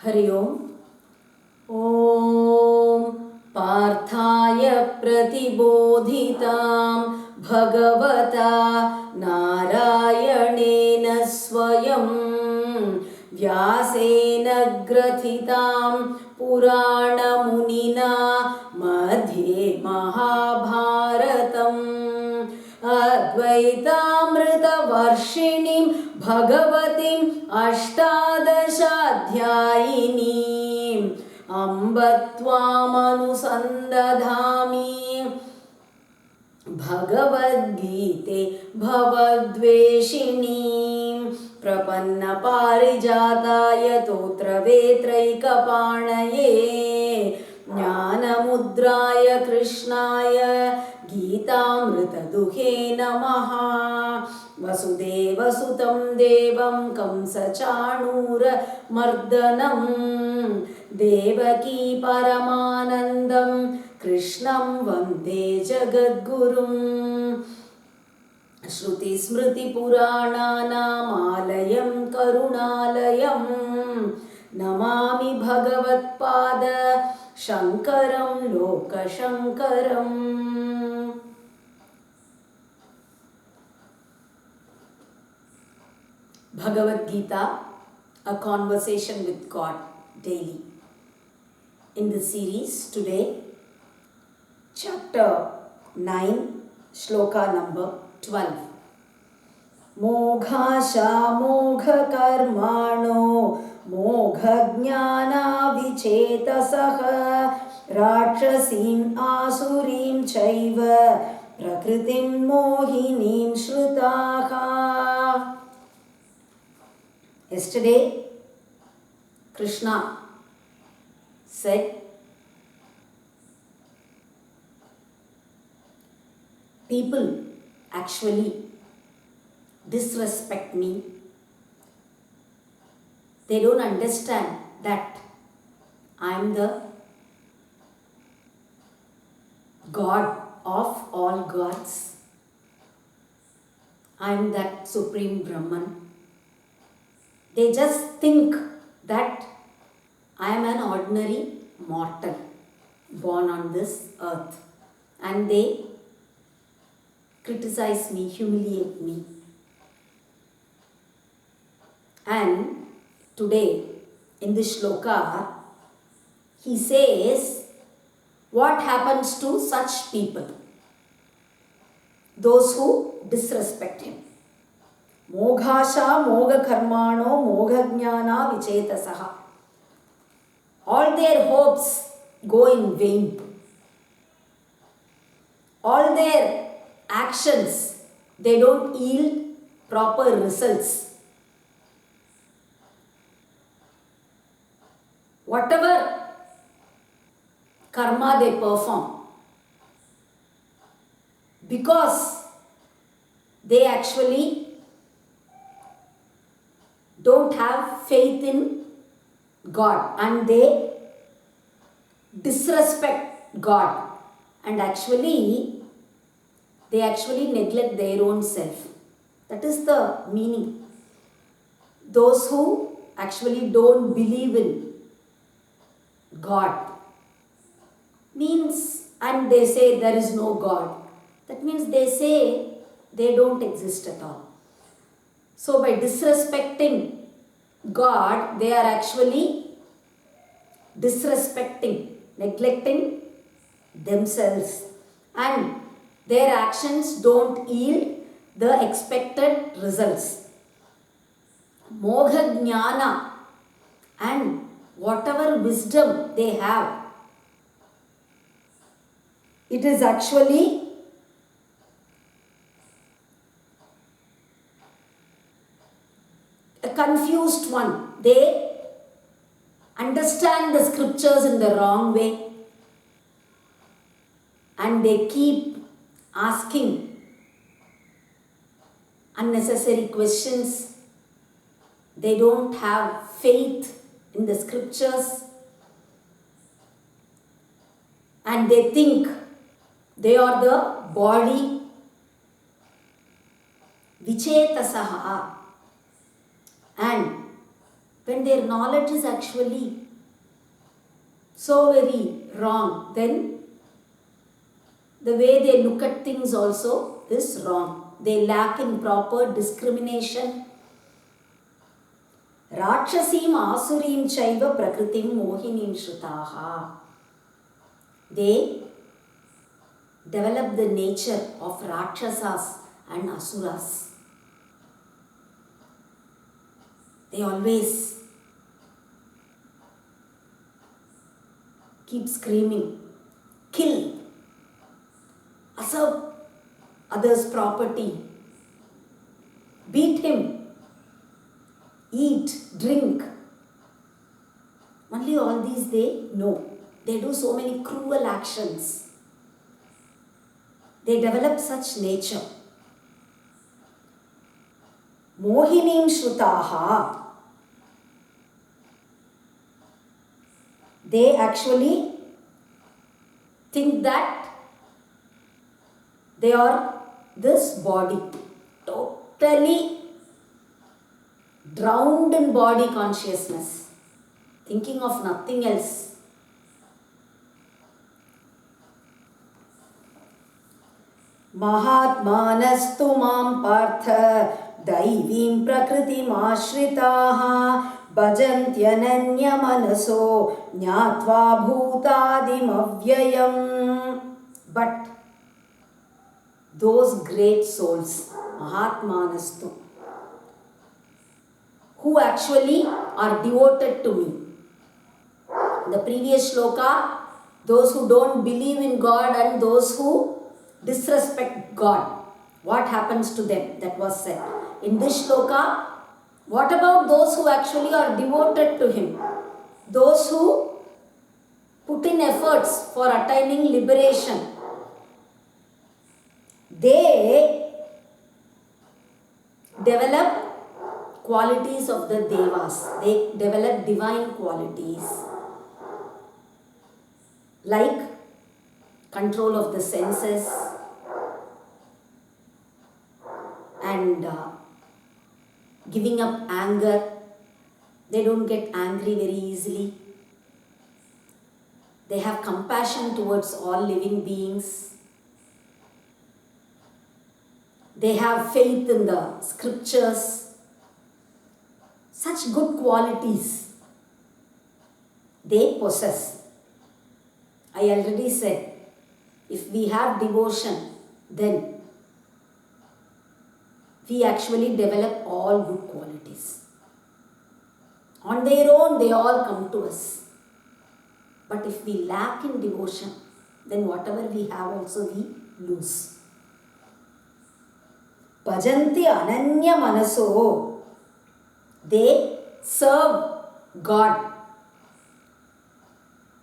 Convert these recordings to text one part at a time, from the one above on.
हरि ओम्। ॐ पार्थाय प्रतिबोधितां भगवता नारायणेन स्वयं व्यासेन ग्रथितां पुराणमुनिना मध्ये महाभारतम् अद्वैतामृतवर्षिणीं भगवतीम् अष्टादशाध्यायिनीम् अम्ब त्वामनुसन्दधामि भगवद्गीते भवद्वेषिणीं प्रपन्नपारिजाताय तोत्रवेत्रैकपाणये ज्ञानमुद्राय कृष्णाय गीतामृतदुहे नमः। वसुदेवसुतं देवं कंसचाणूरमर्दनं देवकी परमानन्दं कृष्णं वन्दे जगद्गुरुं। श्रुतिस्मृतिपुराणानामालयं करुणालयं नमामि भगवत्पाद शङ्करं लोकशङ्करम्। Bhagavad Gita, a conversation with God daily. In this series today, chapter 9, shloka number 12. Moghasha mogha karmano mogha jnana vichetasaha rakshasim asurim chaiva prakritim mohinim shrutaha. Yesterday, Krishna said, people actually disrespect me. They don't understand that I am the God of all gods. I am that Supreme Brahman. They just think that I am an ordinary mortal born on this earth, and they criticize me, humiliate me. And today in this shloka, he says what happens to such people, those who disrespect him. Moghasha mogha karmano mogha jnana vichetasaha. All their hopes go in vain. All their actions, they don't yield proper results. Whatever karma they perform, because they actually don't have faith in God and they disrespect God, and they actually neglect their own self. That is the meaning. Those who actually don't believe in God means, and they say there is no God, that means they say they don't exist at all. So by disrespecting God, they are actually disrespecting, neglecting themselves, and their actions don't yield the expected results. Mogha jnana, and whatever wisdom they have, it is actually a confused one. They understand the scriptures in the wrong way, and they keep asking unnecessary questions. They don't have faith in the scriptures, and they think they are the body. Vichetasaha, and when their knowledge is actually so very wrong, then the way they look at things also is wrong. They lack in proper discrimination. Rakshasim asurim chaiva prakritim mohinim shrutaha. They develop the nature of Rakshasas and Asuras. They always keep screaming, kill, usurp others' property, beat him, eat, drink. Only all these they know. They do so many cruel actions. They develop such nature. Mohinim shrutaha. They actually think that they are this body, totally drowned in body consciousness, thinking of nothing else. Mahatmanastu mam partha daivim prakritim ashritaha bhajantyananya manaso jnatva bhutadim avyayam. But those great souls, Mahatmanastu, who actually are devoted to me. In the previous shloka, those who don't believe in God and those who disrespect God, what happens to them? That was said. In this shloka, what about those who actually are devoted to Him? Those who put in efforts for attaining liberation. They develop qualities of the Devas. They develop divine qualities like control of the senses and giving up anger. They don't get angry very easily. They have compassion towards all living beings. They have faith in the scriptures. Such good qualities they possess. I already said, if we have devotion, then we actually develop all good qualities. On their own, they all come to us. But if we lack in devotion, then whatever we have also we lose. Bhajanti ananya manaso. They serve God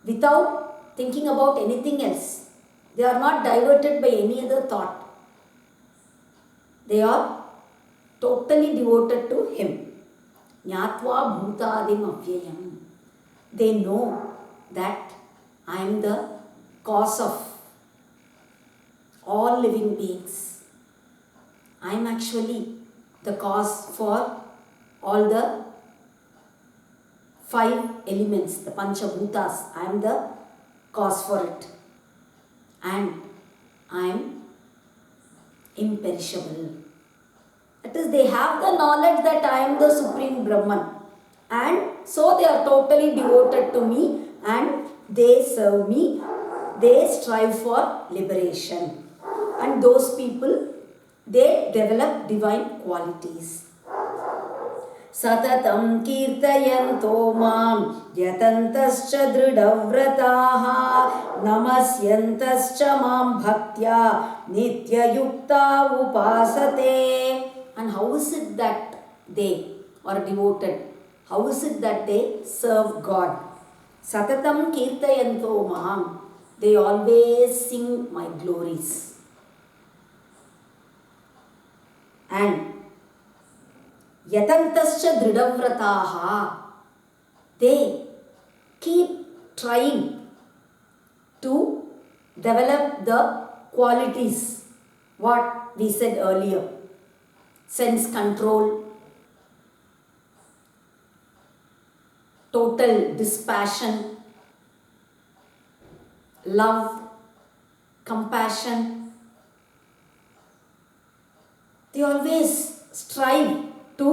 without thinking about anything else. They are not diverted by any other thought. They are totally devoted to Him. Jnatva bhutadim avyayam. They know that I am the cause of all living beings. I am actually the cause for all the 5 elements, the Panchabhutas. I am the cause for it. And I am imperishable. That is, they have the knowledge that I am the Supreme Brahman. And so they are totally devoted to me and they serve me. They strive for liberation. And those people, they develop divine qualities. Satatam kirtayanto mam yatantascha dridhavrataha namasyantascha mam bhaktya nityayukta upasate. And how is it that they are devoted? How is it that they serve God? Satatam kirtayanto mam. They always sing my glories. And yatantascha dridhavrataha. They keep trying to develop the qualities what we said earlier. Sense control, total dispassion, love, compassion. They always strive to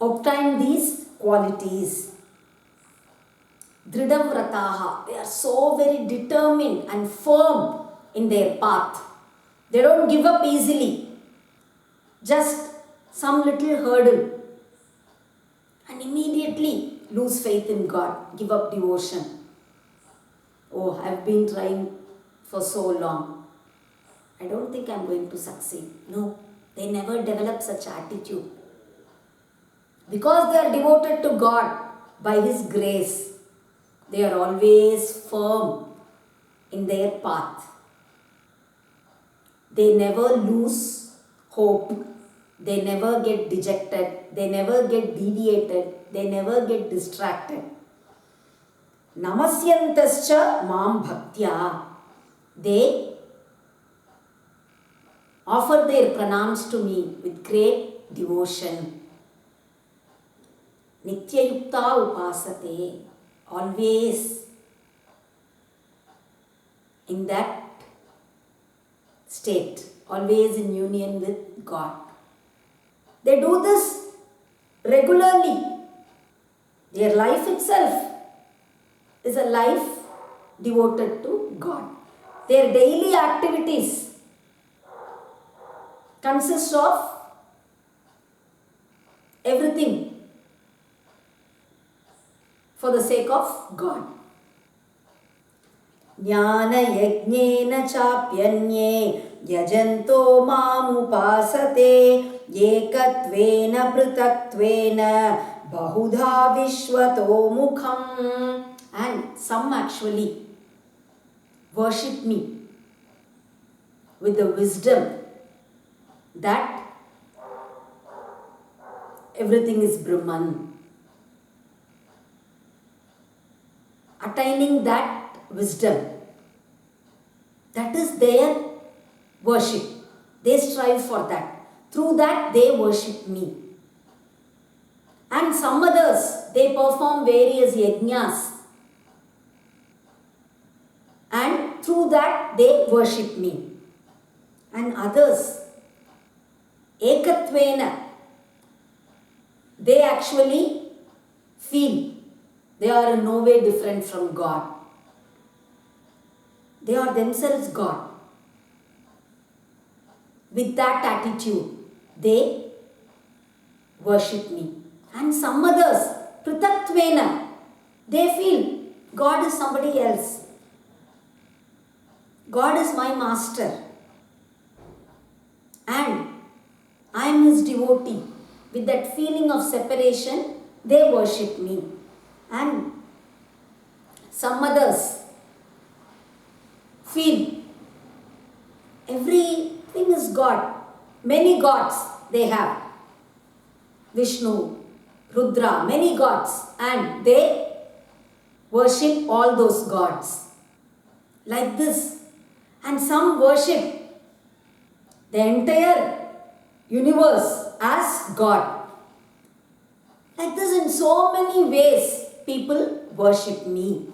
obtain these qualities. Dridhavrataha, they are so very determined and firm in their path. They don't give up easily. Just some little hurdle and immediately lose faith in God, give up devotion. Oh, I've been trying for so long. I don't think I'm going to succeed. No, they never develop such attitude. Because they are devoted to God by His grace, they are always firm in their path. They never lose hope. They never get dejected. They never get deviated. They never get distracted. Namasyantascha mam bhaktya. They offer their pranams to me with great devotion. Nityayukta upasate. Always in that state. Always in union with God. They do this regularly. Their life itself is a life devoted to God. Their daily activities consist of everything for the sake of God. Jnana yajnena chapyanye yajanto mamupasate Yekatvena pritatvena bahudha vishvato mukham. And some actually worship me with the wisdom that everything is Brahman. Attaining that wisdom, that is their worship. They strive for that. Through that they worship me. And some others, they perform various yajnas. And through that they worship me. And others, ekatvena, they actually feel they are in no way different from God. They are themselves God. With that attitude, they worship me. And some others, pritatvena, they feel God is somebody else. God is my master. And I am His devotee. With that feeling of separation, they worship me. And some others feel everything is God. Many gods they have. Vishnu, Rudra, many gods. And they worship all those gods. Like this. And some worship the entire universe as God. Like this, in so many ways, people worship me.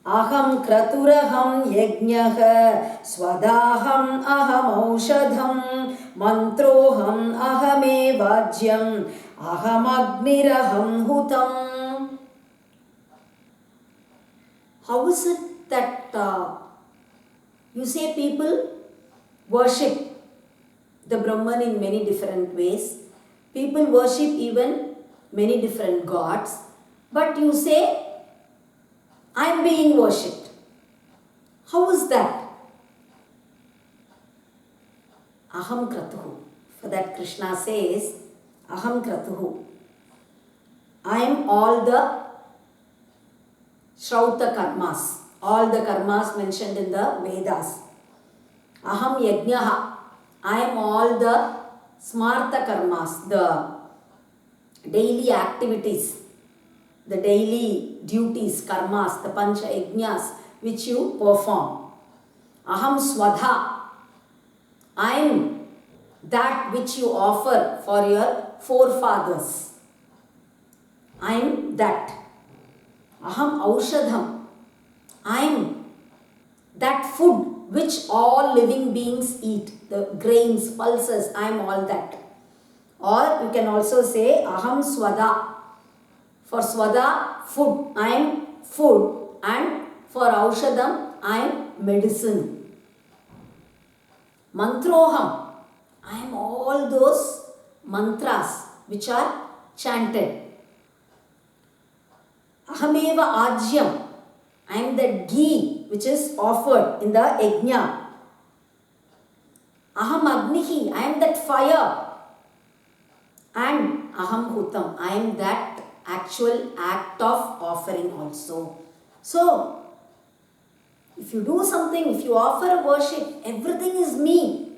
Aham kraturaham yajnah swadaham aham aushadham mantroham ahame vajyam aham agniraham hutam. How is it that you say people worship the Brahman in many different ways? People worship even many different gods. But you say, I am being worshipped. How is that? Aham kratuhu. For that Krishna says, Aham kratuhu. I am all the Shrauta karmas. All the karmas mentioned in the Vedas. Aham yajnaha. I am all the smarta karmas, the daily activities, the daily duties, karmas, the pancha yajnas which you perform. Aham swadha. I am that which you offer for your forefathers. I am that. Aham aushadham. I am that food which all living beings eat. The grains, pulses, I am all that. Or you can also say aham swada. For swada, food, I am food. And for aushadam, I am medicine. Mantroham, I am all those mantras which are chanted. Ahameva ajyam, I am the ghee which is offered in the yajna. Aham agnihi, I am that fire. And aham hutam, I am that actual act of offering also. So, if you do something, if you offer a worship, everything is me.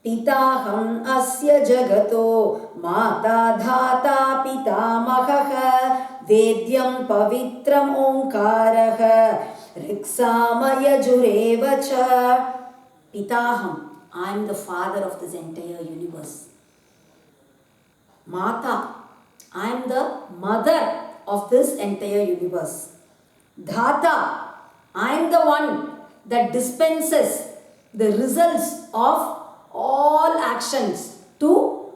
Pitaham asya jagato mata dhata pitamahah vedyam pavitram omkarah riksamaya jurevacha. Pitaham, I am the father of this entire universe. Mata, I am the mother of this entire universe. Dhata, I am the one that dispenses the results of all actions to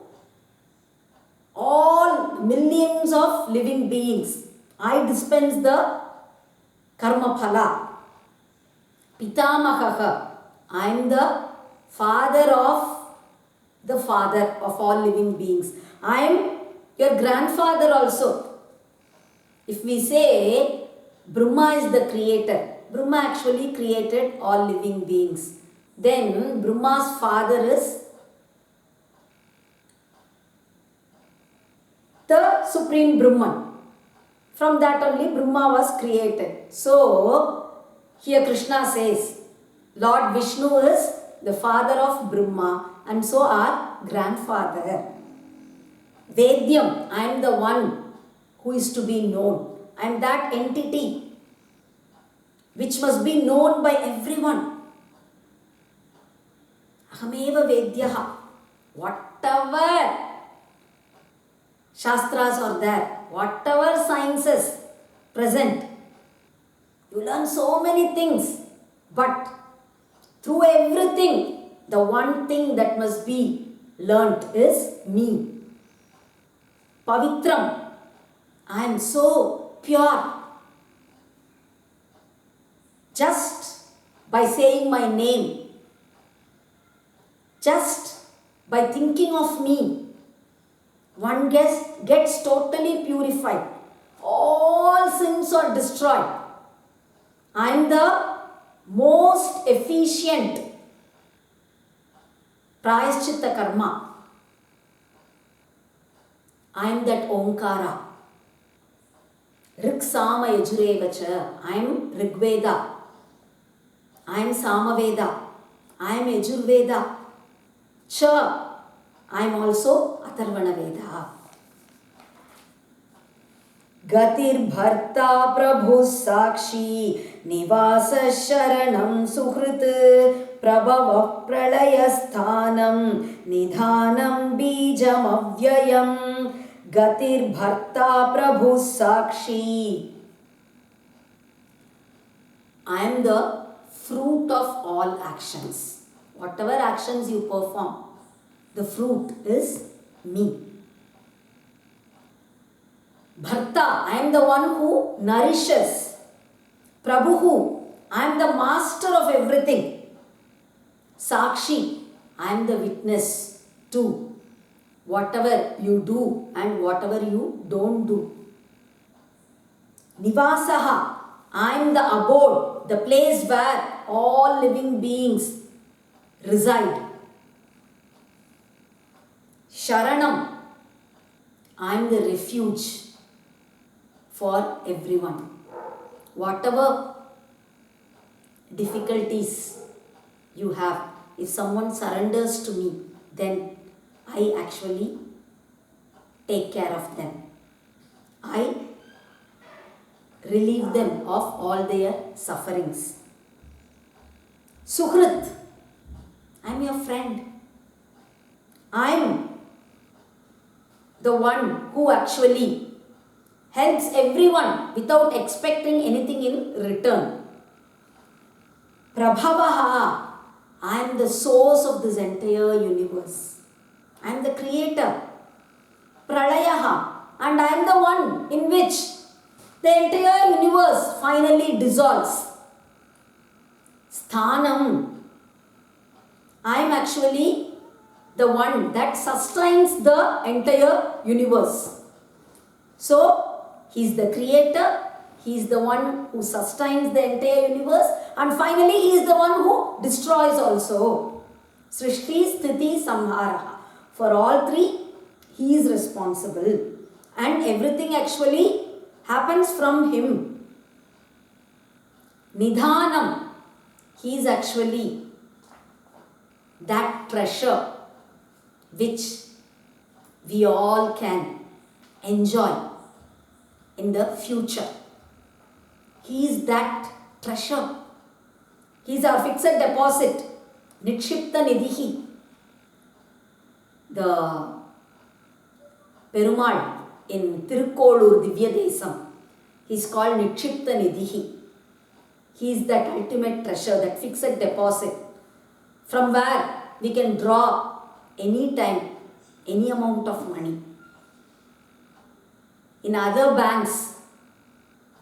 all millions of living beings. I dispense the karma phala. Pitamahaha, I am the father of all living beings. I am your grandfather also. If we say Brahma is the creator, Brahma actually created all living beings. Then Brahma's father is the Supreme Brahman. From that only Brahma was created. So, here Krishna says, Lord Vishnu is the father of Brahma and so our grandfather. Vedyam, I am the one who is to be known. I am that entity which must be known by everyone. Ahameva Vedyaha. Whatever Shastras are there, whatever sciences present, you learn so many things, but through everything, the one thing that must be learnt is me. Pavitram, I am so pure. Just by saying my name, just by thinking of me, one gets totally purified. All sins are destroyed. I am the most efficient prayaschitta karma. I am that Omkara. Riksama Yajurevacha. I am Rigveda. I am Samaveda. I am Yajurveda. Cha. I am also Atharvana Veda. Gatir Bharta Prabhu Sakshi Nivasa Sharanam Suhrit Prabhava Pralayasthanam Nidhanam Bijam Avyayam. Gatir Bharta Prabhu Sakshi. I am the fruit of all actions. Whatever actions you perform, the fruit is me. Bharta, I am the one who nourishes. Prabhu, I am the master of everything. Sakshi, I am the witness to whatever you do and whatever you don't do. Nivasaha, I am the abode, the place where all living beings reside. Sharanam, I am the refuge for everyone. Whatever difficulties you have, if someone surrenders to me, then I actually take care of them. I relieve them of all their sufferings. Suhrit, I'm your friend. I'm the one who actually helps everyone without expecting anything in return. Prabhavaha, I am the source of this entire universe. I am the creator. Pralayaha, and I am the one in which the entire universe finally dissolves. Sthanam, I am actually the one that sustains the entire universe. So, he is the creator, he is the one who sustains the entire universe, and finally he is the one who destroys also. Srishti, Sthiti, Samhara. For all three, he is responsible. And everything actually happens from him. Nidhanam, he is actually that treasure which we all can enjoy in the future. He is that treasure. He is our fixed deposit. Nikshipta Nidhihi. The Perumal in Tirukkolur Divya Desam, he is called Nikshipta Nidhihi. He is that ultimate treasure, that fixed deposit, from where we can draw any time, any amount of money. In other banks,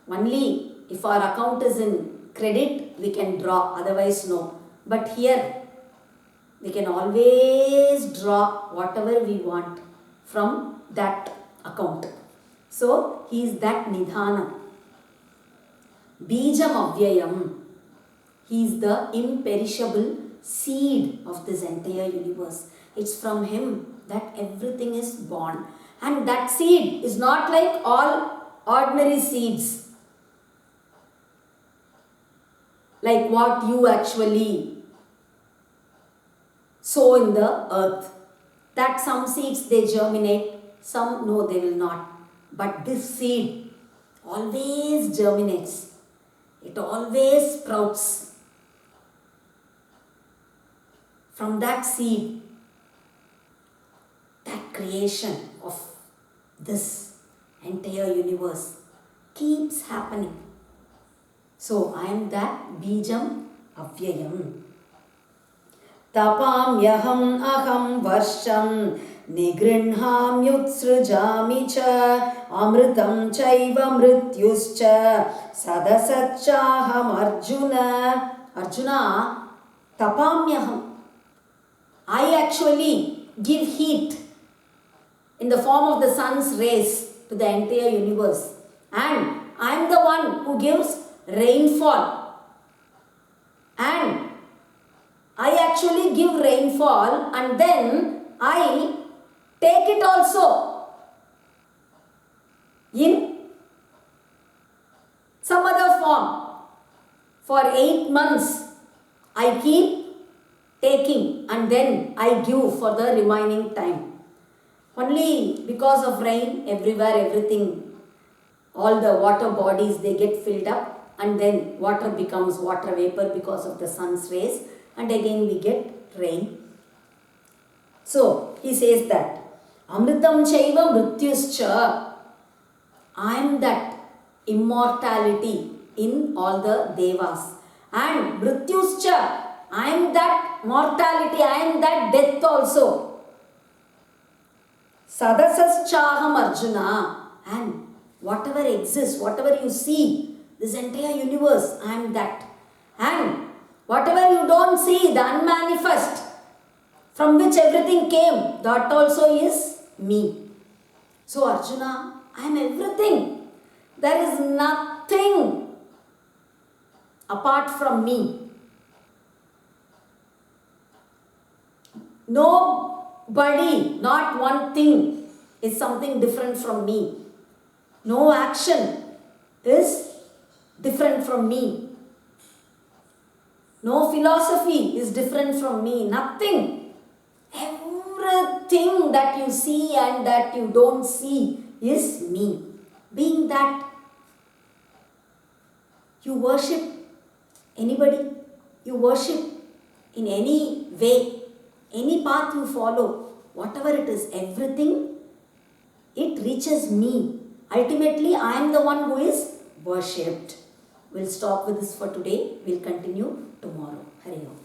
only if our account is in credit, we can draw, otherwise no. But here, we can always draw whatever we want from that account. So, he is that Nidhana. Bijam Avyayam. He is the imperishable seed of this entire universe. It's from him that everything is born. And that seed is not like all ordinary seeds. Like what you actually sow in the earth. That some seeds they germinate, some no they will not. But this seed always germinates. It always sprouts. From that seed, that creation of this entire universe keeps happening. So I am that Bijam Avyayam. Tapamyaham aham varsham nigrinhamyutsrujami cha amritam chaiva mrityuscha sadasachaham Arjuna. Arjuna, tapamyaham. I actually give heat in the form of the sun's rays to the entire universe. And I am the one who gives rainfall. And I actually give rainfall and then I take it also in some other form. For 8 months I keep taking and then I give for the remaining time. Only because of rain, everywhere, everything, all the water bodies, they get filled up and then water becomes water vapor because of the sun's rays and again we get rain. So, he says that, Amritam chaiva mrityuscha. I am that immortality in all the devas. And mrityuscha, I am that mortality, I am that death also. Sadasaschaham Arjuna. And whatever exists, whatever you see, this entire universe, I am that. And whatever you don't see, the unmanifest, from which everything came, that also is me. So Arjuna, I am everything. There is nothing apart from me. Nobody, not one thing is something different from me. No action is different from me. No philosophy is different from me. Nothing. Everything that you see and that you don't see is me. Being that, you worship anybody, you worship in any way, any path you follow, whatever it is, everything, it reaches me. Ultimately, I am the one who is worshipped. We'll stop with this for today. We'll continue tomorrow. Hari Om.